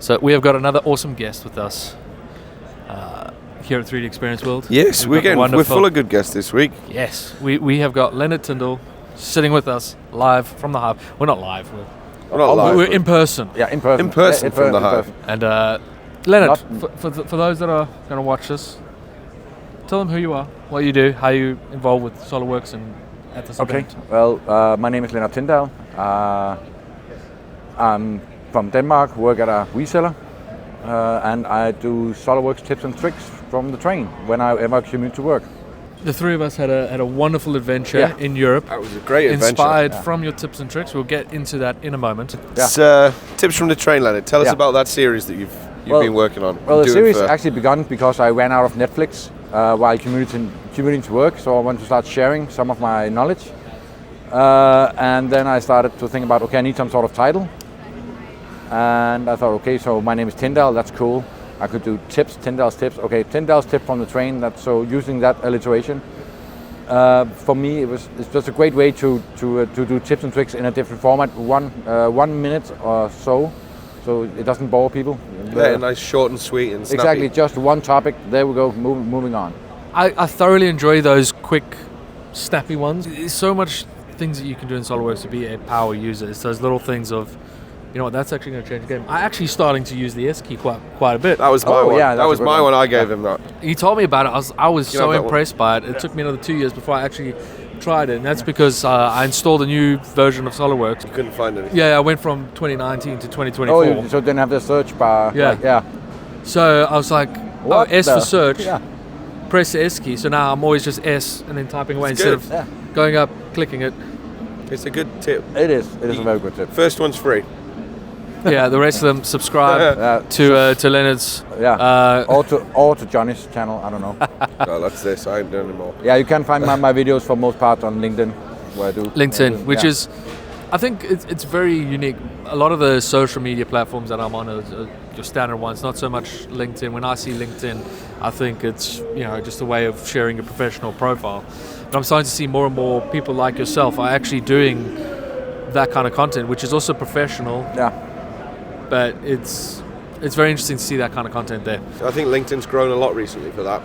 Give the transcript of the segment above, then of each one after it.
So we have got another awesome guest with us here at 3D Experience World. Yes, we're full of good guests this week. Yes, we have got Lennart Tinndahl sitting with us live from the Hive. We're not live. We're in person. Yeah, in person. In person from the Hive. And Lennart, for those that are going to watch this, tell them who you are, what you do, how you involved with SolidWorks and at this event. Well, my name is Lennart Tinndahl. I'm from Denmark, work at a reseller, and I do SolidWorks tips and tricks from the train whenever I commute to work. The three of us had a wonderful adventure in Europe. That was a great adventure. Inspired from your tips and tricks. We'll get into that in a moment. It's Tips from the Train, Lennart. Tell us about that series that you've been working on. Well, the series actually began because I ran out of Netflix while commuting to work, so I wanted to start sharing some of my knowledge. And then I started to think about, I need some sort of title. And I thought, so my name is Tinndahl, that's cool. I could do tips, Tinndahls tips. Tinndahls tip from the train. So using that alliteration, for me, it's just a great way to do tips and tricks in a different format, 1 minute or so it doesn't bore people. Nice, short and sweet and snappy. Exactly, just one topic. There we go. Moving on. I thoroughly enjoy those quick, snappy ones. There's so much things that you can do in SolidWorks to be a power user. It's those little things of, you know what, that's actually going to change the game. I'm actually starting to use the S key quite a bit. That was my one. Yeah, that was my one. I gave him that. He told me about it. I was so impressed by it. It took me another 2 years before I actually tried it, and that's because I installed a new version of SolidWorks. You couldn't find anything. Yeah, I went from 2019 to 2024. Oh, so didn't have the search bar. Yeah. So I was like, S for search. Yeah. Press the S key. So now I'm always just S and then typing away instead of going up, clicking it. It's a good tip. It is a very good tip. First one's free. Yeah, the rest of them subscribe to Lennart's. Or to Jonny's channel. I don't know. No, that's this. I ain't doing anymore. Yeah, you can find my videos for most part on LinkedIn, where I do. LinkedIn, which is, I think it's very unique. A lot of the social media platforms that I'm on are your standard ones, not so much LinkedIn. When I see LinkedIn, I think it's just a way of sharing a professional profile. But I'm starting to see more and more people like yourself are actually doing that kind of content, which is also professional. Yeah. But it's very interesting to see that kind of content there. I think LinkedIn's grown a lot recently for that.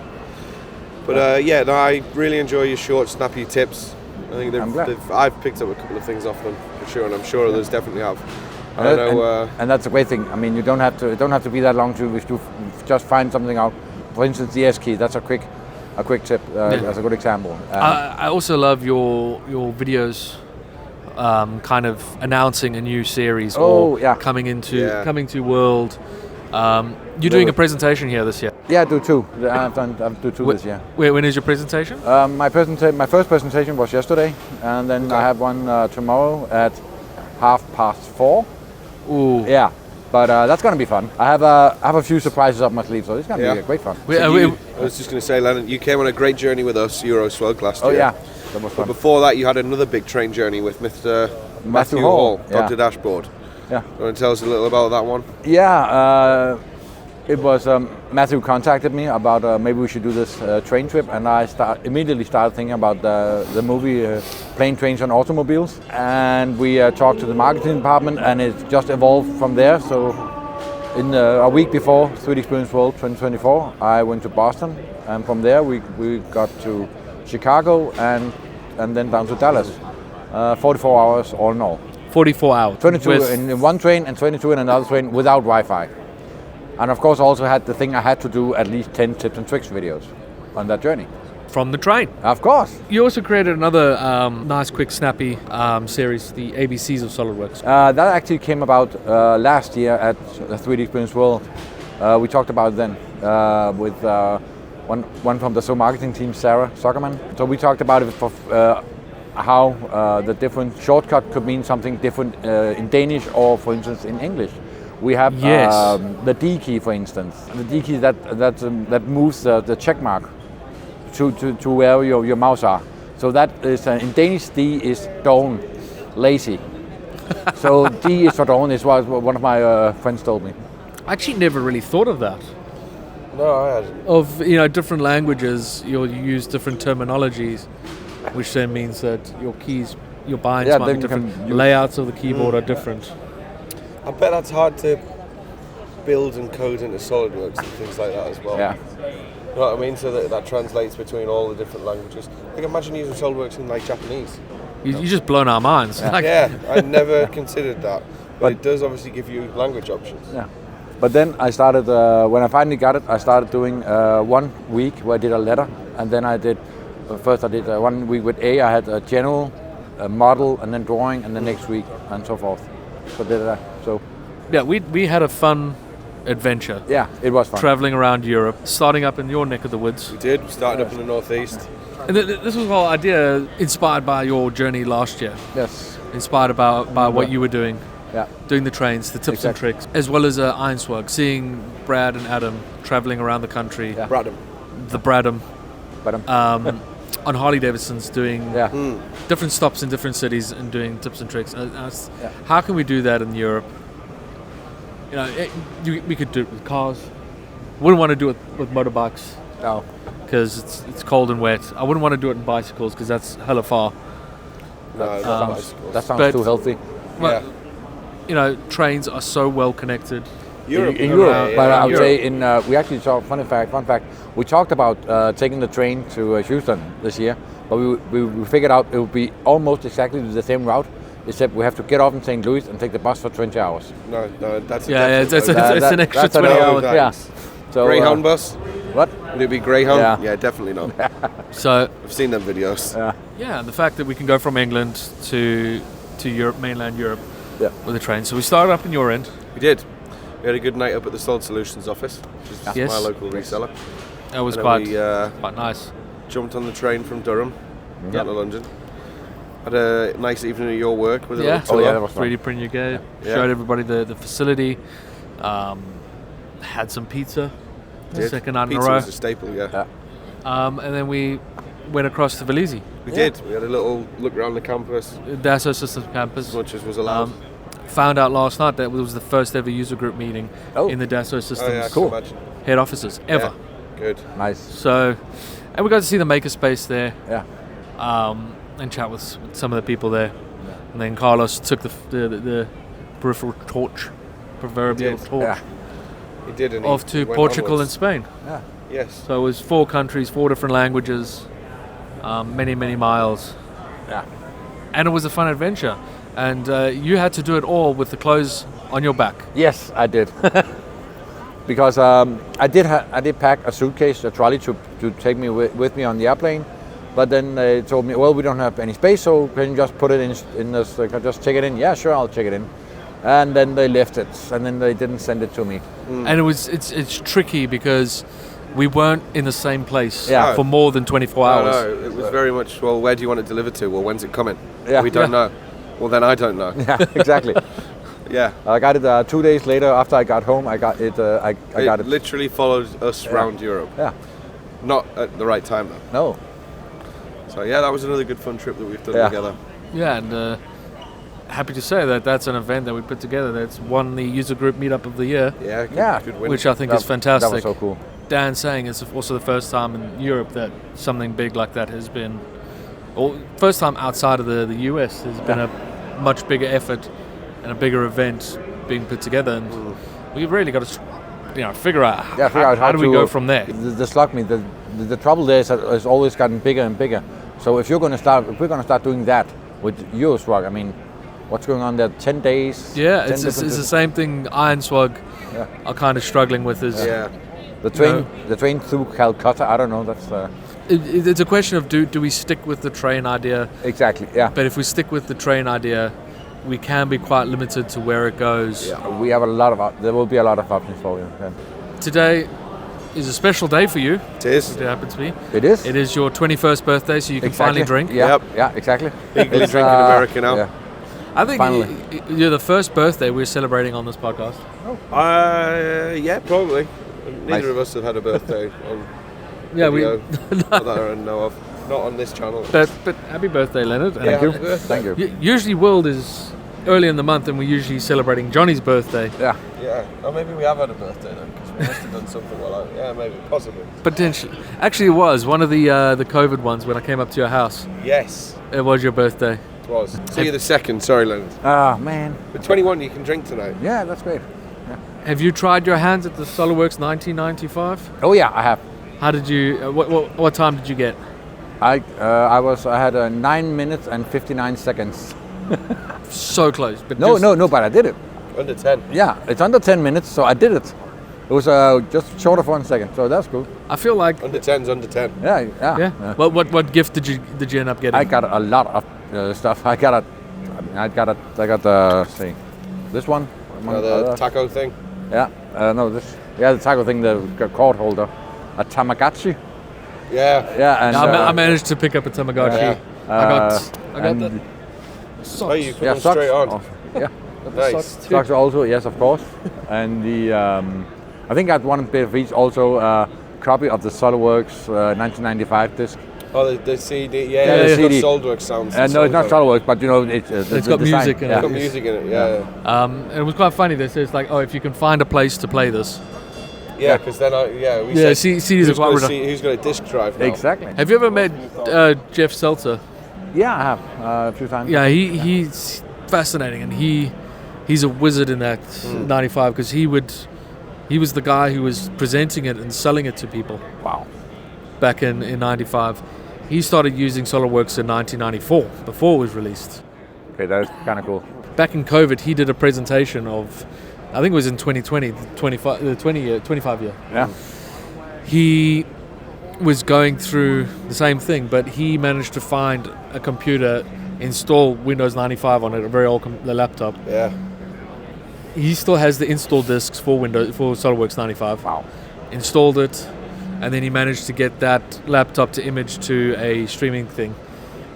But I really enjoy your short, snappy tips. I think I've picked up a couple of things off them for sure, and I'm sure others definitely have. And that's a great thing. I mean, you don't have to be that long to just find something out. For instance, the S key. That's a quick tip. That's a good example. I also love your videos. Kind of announcing a new series coming to World. You're doing a presentation here this year. Yeah, I do too. I've do two this year. When is your presentation? My first presentation was yesterday, and then I have one tomorrow at 4:30. Ooh. Yeah, but that's going to be fun. I have a few surprises up my sleeve, so it's going to be great fun. I was just going to say, Lennart, you came on a great journey with us, EuroSWUG last year. Oh yeah. That was fun. But before that, you had another big train journey with Mr. Matthew Hall, Dr. Dashboard. Yeah. You want to tell us a little about that one? Yeah, it was Matthew contacted me about maybe we should do this train trip, and I immediately started thinking about the movie Plane, Trains and Automobiles, and we talked to the marketing department, and it just evolved from there. So in a week before 3D Experience World 2024, I went to Boston, and from there we got to Chicago and then down to Dallas. 44 hours all in all. 44 hours. 22 in one train and 22 in another train without Wi-Fi. And of course also had the thing I had to do at least 10 tips and tricks videos on that journey. From the train? Of course. You also created another nice, quick, snappy series, the ABCs of SolidWorks. That actually came about last year at the 3D Experience World. We talked about it then with one from the marketing team, Sarah Zuckerman. So we talked about it for how the different shortcut could mean something different in Danish or, for instance, in English. We have the D key, for instance. The D key that moves the check mark to where your mouse are. So that is in Danish. D is doven, lazy. So D is for doven is what one of my friends told me. I actually never really thought of that. No, I hadn't. Of different languages, you use different terminologies, which then means that your keys, your binds might be different. Layouts of the keyboard are different. I bet that's hard to build and code into SolidWorks and things like that as well. Yeah. You know what I mean? So that translates between all the different languages. Like imagine using SolidWorks in like Japanese. You just blown our minds. Yeah. Like, Yeah, I never considered that. But it does obviously give you language options. Yeah. But then I started, when I finally got it, I started doing 1 week where I did a letter. And then I did, first I did 1 week with A, I had a general, a model, and then drawing, and the next week, and so forth. So did that. So Yeah, we had a fun adventure. yeah, it was fun. Traveling around Europe, starting up in your neck of the woods. We did. We started up in the northeast. And this was the whole idea inspired by your journey last year. Yes. Inspired by what you were doing. Yeah. Doing the trains, the tips and Exactly. tricks, as well as EuroSWUG, seeing Brad and Adam traveling around the country. Yeah. Bradham. The Bradham. But On Harley Davidsons doing yeah. different stops in different cities and doing tips and tricks. Yeah. How can we do that in Europe? You know, we could do it with cars. Wouldn't want to do it with motorbikes No. because it's cold and wet. I wouldn't want to do it in bicycles because that's hella far. No, not bicycles. That sounds But- too healthy. But, Yeah. you know, trains are so well connected. Europe. In Europe, but I would Europe. say we actually talked. Fun fact. We talked about taking the train to Houston this year, but we figured out it would be almost exactly the same route, except we have to get off in St. Louis and take the bus for 20 hours. No, that's a Yeah, definite it's no. an extra that's an 20 hour, hours. yeah. So Greyhound bus? What? Would it be Greyhound? Yeah. Definitely not. So I've seen them videos. yeah, the fact that we can go from England to Europe, mainland Europe, Yeah. with a train. So we started up in your end. We did. We had a good night up at the Solid Solutions office, which is Yes. my local reseller. That was And then quite we nice. jumped on the train from Durham down to London. Had a nice evening at your work with a Yeah. little tour. Oh, yeah, that was fun. 3D print your gate. Yeah. Showed everybody the facility. Had some pizza. Did. Second night Pizza in a row. was a staple, yeah. And then we went across to Belize, We did. We had a little look around the campus, Dassault Systems campus. as much as was allowed. Found out last night that it was the first ever user group meeting Oh. in the Dassault Systems I can cool. imagine. head offices ever. Yeah. Good. Nice. So, and we got to see the makerspace there. Yeah. And chat with some of the people there. And then Carlos took the peripheral torch, proverbial Did. torch, Yeah. He did. And off he to went Portugal onwards. and Spain. Yeah. Yes. So it was 4 countries, 4 different languages, many miles. Yeah. And it was a fun adventure. And you had to do it all with the clothes on your back. Yes, I did. Because I did pack a suitcase, a trolley to take me with me on the airplane, but then they told me, well, we don't have any space, so can you just put it in this? Like, just check it in. Yeah, sure, I'll check it in. And then they left it, and then they didn't send it to me. And it's tricky because we weren't in the same place Yeah. for more than 24 hours. No, it was very much, well, where do you want it delivered to? Well, when's it coming? Yeah. We don't Yeah. know. Well, then I don't know. Yeah, exactly. Yeah. I got it 2 days later after I got home. I got it. I got it. Literally followed us around Europe. Yeah. Not at the right time, though. No. So, yeah, that was another good fun trip that we've done Yeah. together. Yeah, and happy to say that that's an event that we put together that's won the user group meetup of the year, Yeah. Good, Yeah. Good win. which I think is fantastic. That was so cool. Dan saying it's also the first time in Europe that something big like that has been, or first time outside of the US has been a much bigger effort and a bigger event being put together, and we've really got to figure out how do we go from there. The slug meet. The trouble there is that it's always gotten bigger and bigger. So if we're going to start doing that with EuroSWUG, I mean, what's going on there? 10 days. Yeah, 10 it's the different- same thing EuroSWUG are kind of struggling with is Yeah. The train through Calcutta. I don't know. That's it's a question of do we stick with the train idea, exactly. Yeah. but if we stick with the train idea, we can be quite limited to where it goes. Yeah. We have there will be a lot of options for you. Yeah. Today is a special day for you. It is. It happens to be. It is. It is your 21st birthday, so you can Exactly. finally drink. Yeah. Yep. Yeah. Exactly. Legally It's, drinking America now. Yeah. I think Finally. you're the first birthday we're celebrating on this podcast. Yeah, probably. Neither Nice. of us have had a birthday on Yeah, video not that I know of. Not on this channel. but happy birthday, Leonard. And Thank Yeah. you. Thank you. Usually World is early in the month, and we're usually celebrating Johnny's birthday. Yeah. Yeah. Or maybe we have had a birthday then, because we must have done something well. Yeah, maybe, possibly. Potentially. Actually, it was one of the COVID ones when I came up to your house. Yes, It was your birthday. it was. So you're the second. Sorry, Leonard. Ah man. But 21, you can drink tonight. Yeah, that's great. Have you tried your hands at the SolidWorks 1995? Oh yeah, I have. How did you? What time did you get? I had 9 minutes and 59 seconds. So close, but No, but I did it. Under 10. Yeah, it's under 10 minutes, so I did it. It was just short of 1 second, so that's cool. I feel like Under 10's under 10. Yeah. What gift did you end up getting? I got a lot of stuff. I got see, this one. The taco thing. Yeah, the taco thing, the cord holder, a Tamagotchi. Yeah. And I managed to pick up a Tamagotchi. Yeah. I got that. Oh, you put them socks. straight on. Oh, yeah. Nice. Socks also, yes, of course. And the I think I had one bit of each also. Copy of the SolidWorks 1995 disc. Oh, the CD. The It's CD. got SolidWorks sounds. No, it's not SolidWorks, but it's It's got design. music in it. It's got music in it. Yeah. And it was quite funny. They said it's like, oh, if you can find a place to play this. Yeah, because then we Yeah, said, CDs are quite who's got a disc drive now? Exactly. Have you ever met Jeff Seltzer? Yeah, I have a few times. Yeah, he's fascinating, and he's a wizard in that 95 because he was the guy who was presenting it and selling it to people. Wow. Back in 95. He started using SolidWorks in 1994, before it was released. Okay, that's kind of cool. Back in COVID, he did a presentation of, I think it was in 2020, the 25 year. Yeah. He was going through the same thing, but he managed to find a computer, install Windows 95 on it, a very old laptop. Yeah. He still has the install discs for SolidWorks 95. Wow. Installed it, and then he managed to get that laptop to image to a streaming thing.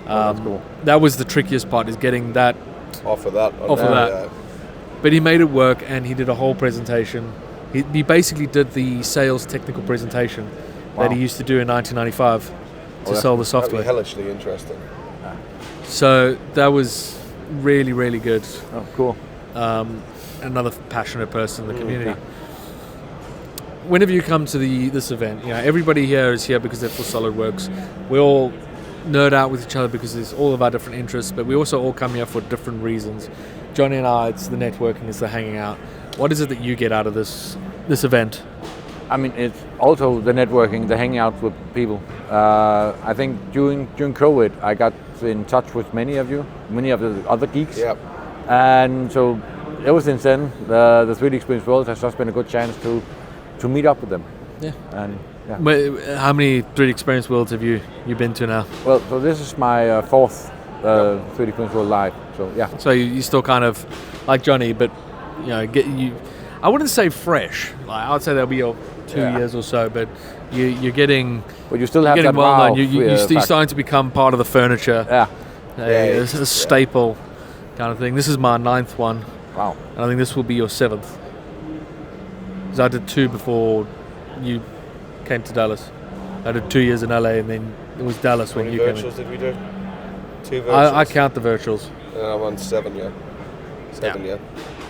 That's cool. That was the trickiest part, is getting that. Off of that. Yeah. But he made it work, and he did a whole presentation. He basically did the sales technical presentation that he used to do in 1995 to sell the That'd software. be hellishly interesting. So that was really, really good. Oh, cool. Another passionate person in the community. Whenever you come to this event, everybody here is here because they're for SolidWorks. We all nerd out with each other because it's all of our different interests, but we also all come here for different reasons. Jonny and I, it's the networking, it's the hanging out. What is it that you get out of this event? I mean, it's also the networking, the hanging out with people. I think during COVID, I got in touch with many of the other geeks. Yep. And so ever since then, the 3D Experience World has just been a good chance to meet up with them. Yeah. And How many 3D Experience Worlds have you been to now? well, so this is my fourth 3D Experience World live. So yeah. So you still kind of like Jonny, but I wouldn't say fresh. Like, I would say that'll be your 2 years or so, but you're getting. But you still have getting that well wow. known. You're starting to become part of the furniture. Yeah. A staple kind of thing. This is my 9th one. Wow. And I think this will be your 7th. Because I did 2 before you came to Dallas. I did 2 years in LA, and then it was Dallas when you came in. How many virtuals did we do? 2 virtuals. I count the virtuals. And I'm on 7, yeah. 7, yeah.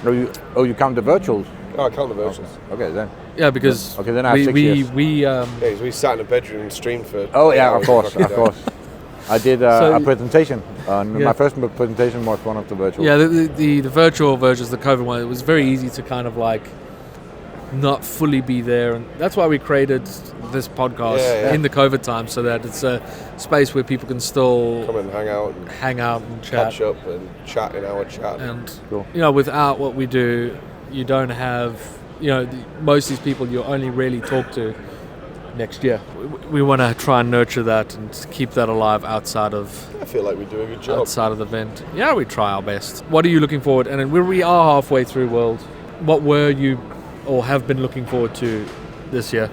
You count the virtuals? Oh, I count the virtuals. Okay then. Yeah, because Okay, then I have 6 years. We sat in a bedroom and streamed for. Oh yeah, hours. of course. I did So a presentation. Yeah. My first presentation was one of the virtual. Yeah, the virtual versions, the COVID one, it was very easy to kind of like not fully be there, and that's why we created this podcast in the COVID time, so that it's a space where people can still Come and hang out and chat. catch up and chat in our chat. And Cool. without what we do, you don't have most of these people you only really talk to next year. We want to try and nurture that and keep that alive outside of I feel like we do a good job. outside of the event. Yeah, we try our best. What are you looking forward? And we are halfway through World. What were you or have been looking forward to this year?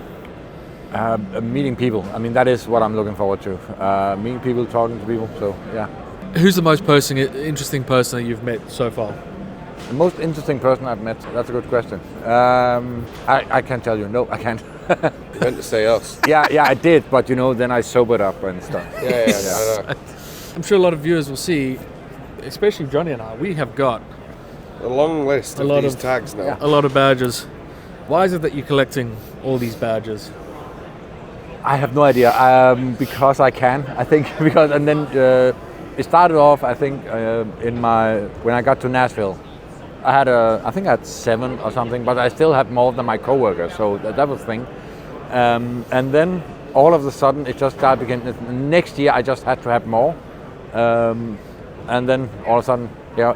Meeting people. I mean, that is what I'm looking forward to. Meeting people, talking to people. So yeah. Who's the most interesting person that you've met so far? The most interesting person I've met. That's a good question. I can't tell you. No, I can't. You meant to say us. yeah, I did, but then I sobered up and stuff. Yeah, I know. I'm sure a lot of viewers will see, especially Jonny and I, we have got A long list of these tags now. a lot of badges. Why is it that you're collecting all these badges? I have no idea. Because I can, I think. It started off, I think, when I got to Nashville. I think I had 7 or something, but I still had more than my coworkers, so that was the thing. And then all of a sudden it just started again. Next year I just had to have more, and then all of a sudden, yeah.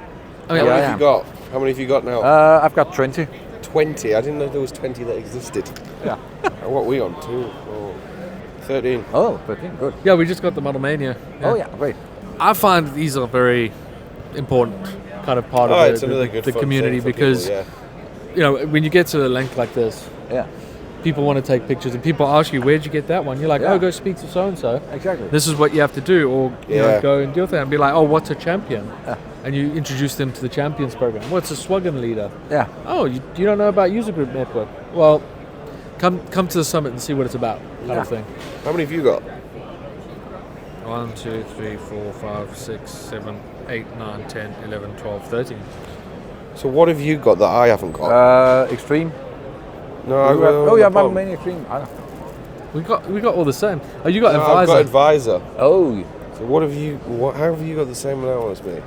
How many have you got? How many have you got now? I've got 20. 20? I didn't know there was 20 that existed. Yeah. What are we on? 2 or 13? Oh, 13, good. Yeah, we just got the Model Mania. Oh yeah, great. I find these are very important kind of part it's of another good the fun community thing for because people, you know, when you get to a length like this, Yeah, people want to take pictures and people ask you, where'd you get that one? You're like, Yeah. oh, go speak to so-and-so. exactly. This is what you have to do. Or you know, Yeah. go and do your thing and be like, oh, what's a champion? Yeah. And you introduce them to the champions program. What's a SWUG leader? Yeah, Oh, you don't know about User Group Network? Well, come to the summit and see what it's about, kind of thing. How many have you got? 1, 2, 3, 4, 5, 6, 7, 8, 9, 10, 11, 12, 13. So what have you got that I haven't got? Extreme. No, I've got Oh yeah, Model Mania Extreme. We got all the same. Oh, you got No, advisor. I've got advisor. Oh, So what have you? How have you got the same amount as me?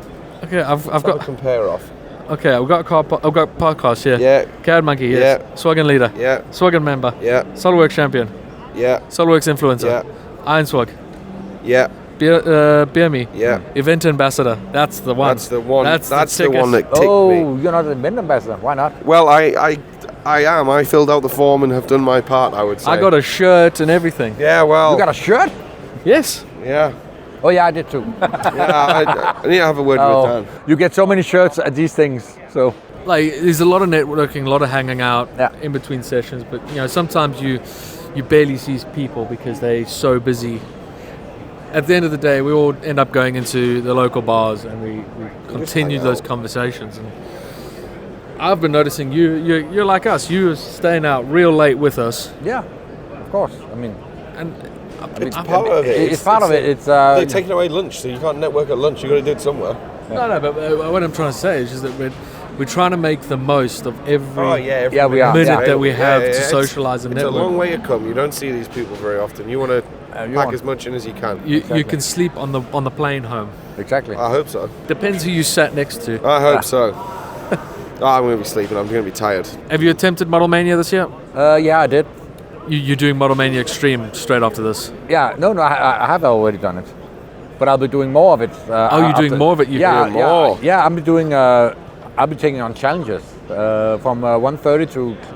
Okay, I've Have a got. compare off. Okay, I've got I've got podcast here. Yeah, Cad Monkey, yes. Yeah. SWUG leader. yeah, SWUG member. yeah, SolidWorks champion. yeah, SolidWorks influencer. yeah, Iron SWUG. yeah, Beer Me. yeah. Event ambassador. That's the one. That's the one. That's the ticket. one that ticked me. oh, you're not an event ambassador. Why not? Well, I am. I filled out the form and have done my part, I would say. I got a shirt and everything. Yeah, well. You got a shirt? Yes. Yeah. Oh yeah, I did too. Yeah, I need to have a word with Dan. You get so many shirts at these things, so Like there's a lot of networking, a lot of hanging out Yeah. in between sessions, but you know sometimes you barely see people because they're so busy. At the end of the day, we all end up going into the local bars and we continue hang those out. conversations. And I've been noticing you're like us. You're staying out real late with us, yeah, of course. I mean, and It's part of it. it's part of it. It's They're taking away lunch, so you can't network at lunch. You've got to do it somewhere. no. But what I'm trying to say is just that we're trying to make the most of every Yeah, we are. minute Yeah. that we have to It's- socialize and It's a network. long way to come. You don't see these people very often. You want to pack as much in as you can. You can sleep on the plane home. exactly. I hope so. Depends who you sat next to. I hope so. I'm going to be sleeping. I'm going to be tired. Have you attempted Model Mania this year? Yeah, I did. You're doing Model Mania Extreme straight after this. Yeah, no, I have already done it, but I'll be doing more of it. You're doing more of it? Yeah, doing more? Yeah, I'll be doing. I'll be taking on challenges from 1:30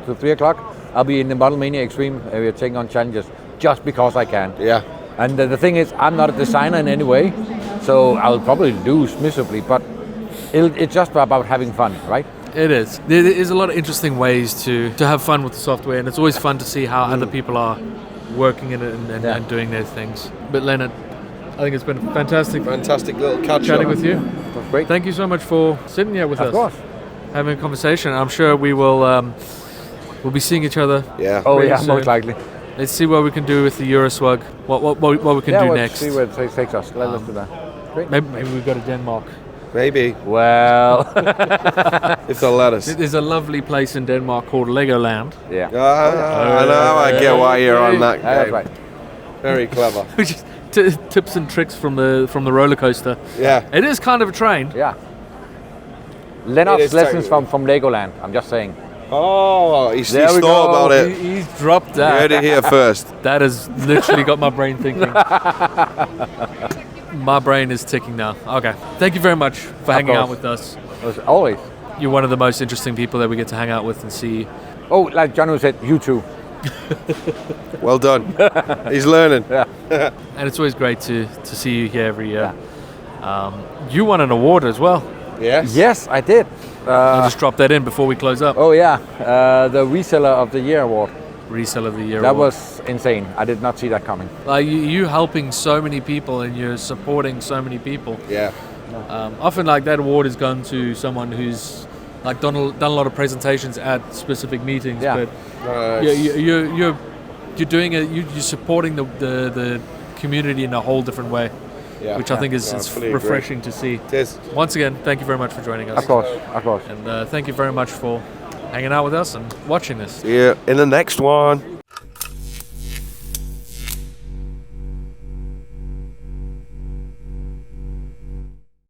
to 3 o'clock. I'll be in the Model Mania Extreme area taking on challenges just because I can. Yeah. And the thing is, I'm not a designer in any way, so I'll probably lose miserably. But it's just about having fun, right? It is. There is a lot of interesting ways to have fun with the software, and it's always fun to see how other people are working in it and doing their things. But Lennart, I think it's been fantastic Fantastic little catch chatting up. with you. That's great. Thank you so much for sitting here with us. Of course. Having a conversation. I'm sure we will we'll be seeing each other. Yeah. Oh Very yeah, soon. most likely. Let's see what we can do with the EuroSWUG. What we can do we'll next. see where it takes us. Let's do that. Great. Maybe we go to Denmark. Maybe. Well, If they'll let us. There's a lovely place in Denmark called Legoland, yeah. I know. I get why you're on that game. That's right. Very clever. which is tips and tricks from the roller coaster. Yeah. It is kind of a train. Yeah. It Lennart's is lessons technically. from Legoland. I'm just saying. Oh, he's There we thought go. about it. He's dropped You heard that. it here first. That has literally got my brain thinking. My brain is ticking now. Okay. Thank you very much for hanging out course. with us. As always. You're one of the most interesting people that we get to hang out with and see. Oh, like Jonny said, you too. Well done. He's learning. And it's always great to see you here every year. You won an award as well. Yes. Yes, I did. I'll just drop that in before we close up. Oh yeah, the Reseller of the Year award. Reseller of the Year That award. was insane. I did not see that coming. Like you helping so many people and you're supporting so many people. Yeah. Often like that award has gone to someone who's like done a lot of presentations at specific meetings. Yeah. But Nice. you're doing it. You're supporting the community in a whole different way, Yeah. which I think is No, I it's fully agree. refreshing to see. It is. Once again, thank you very much for joining us. Of course, of course. And thank you very much for hanging out with us and watching this. See you in the next one.